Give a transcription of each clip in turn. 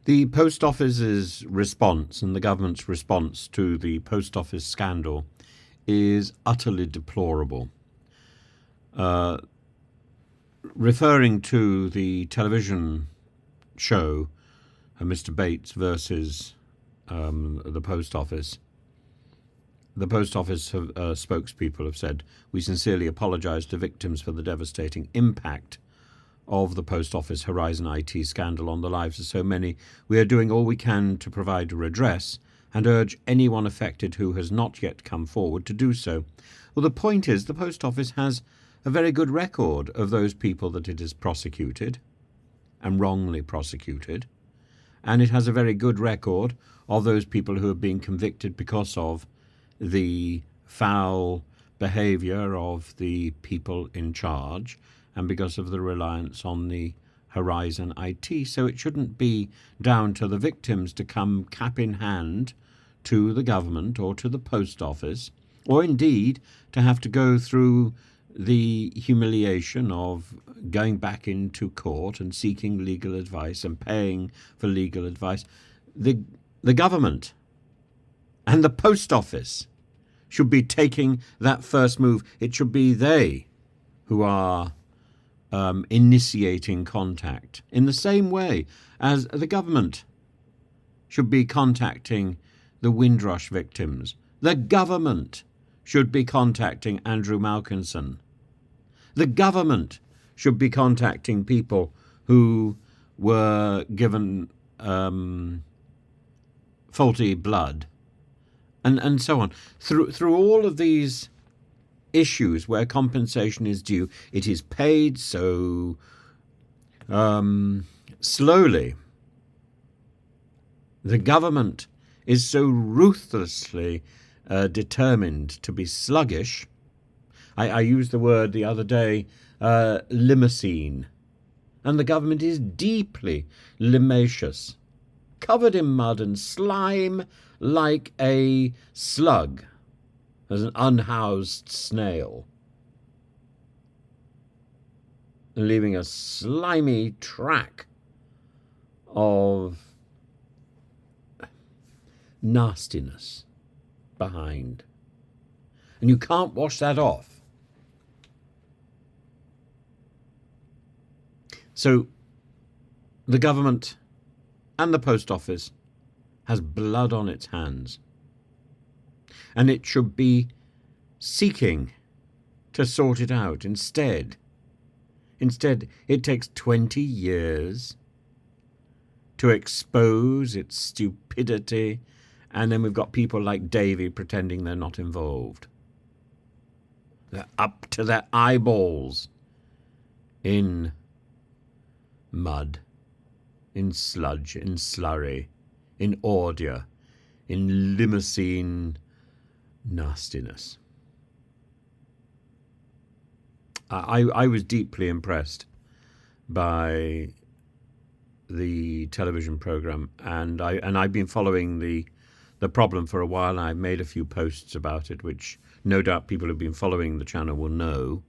The Post Office's response and the government's response to the Post Office scandal is utterly deplorable. Referring to the television show, Mr. Bates versus the Post Office, the Post Office spokespeople have said, "We sincerely apologise to victims for the devastating impact of the Post Office Horizon IT scandal on the lives of so many. We are doing all we can to provide redress and urge anyone affected who has not yet come forward to do so." Well, the point is, the Post Office has a very good record of those people that it has prosecuted, and wrongly prosecuted, and it has a very good record of those people who have been convicted because of the foul behaviour of the people in charge and because of the reliance on the Horizon IT. So it shouldn't be down to the victims to come cap in hand to the government or to the post office, or indeed to have to go through the humiliation of going back into court and seeking legal advice and paying for legal advice. The government and the post office should be taking that first move. It should be they who are initiating contact, in the same way as the government should be contacting the Windrush victims. The government should be contacting Andrew Malkinson. The government should be contacting people who were given faulty blood, and so on. Through all of these issues where compensation is due, it is paid so slowly. The government is so ruthlessly determined to be sluggish. I used the word the other day, limousine. And the government is deeply limacious, covered in mud and slime like a slug, as an unhoused snail, leaving a slimy track of nastiness behind. And you can't wash that off. So the government and the post office has blood on its hands, and it should be seeking to sort it out. Instead, it takes 20 years to expose its stupidity, and then we've got people like Davy pretending they're not involved. They're up to their eyeballs in mud, in sludge, in slurry, in ordure, in limousine nastiness. I was deeply impressed by the television program, and I've been following the problem for a while, and I've made a few posts about it, which no doubt people who've been following the channel will know.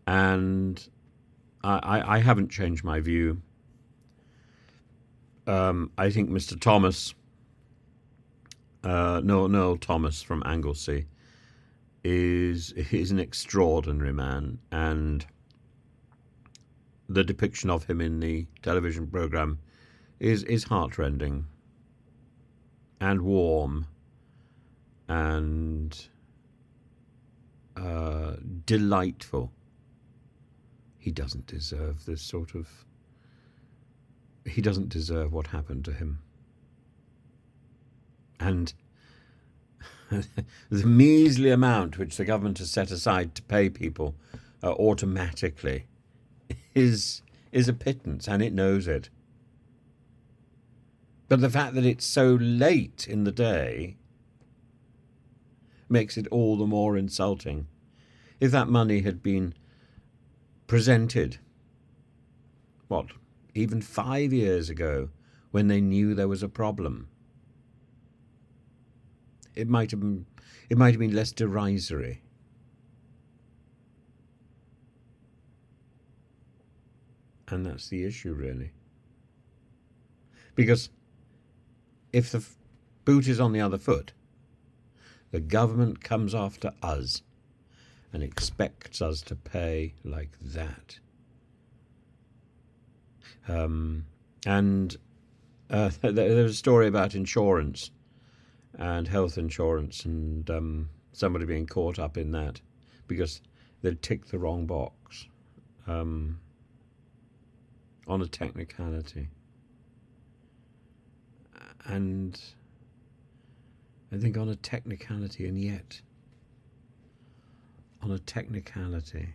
And I haven't changed my view. I think Mr. Thomas, Noel Thomas from Anglesey, is an extraordinary man, and the depiction of him in the television program is heartrending and warm and delightful. He doesn't deserve this sort of... He doesn't deserve what happened to him. And the measly amount which the government has set aside to pay people automatically is a pittance, and it knows it. But the fact that it's so late in the day makes it all the more insulting. If that money had been presented, even 5 years ago, when they knew there was a problem, it might have been less derisory. And that's the issue, really. Because if the boot is on the other foot, the government comes after us and expects us to pay like that. There's a story about insurance and health insurance, and somebody being caught up in that because they'd ticked the wrong box on a technicality. And I think on a technicality, and yet on a technicality,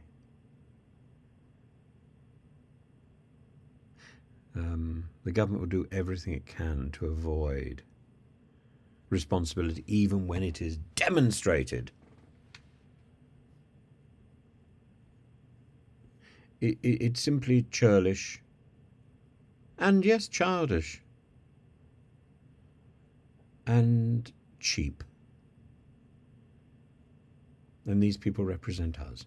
the government will do everything it can to avoid responsibility, even when it is demonstrated. It's simply churlish and, yes, childish and cheap. And these people represent us.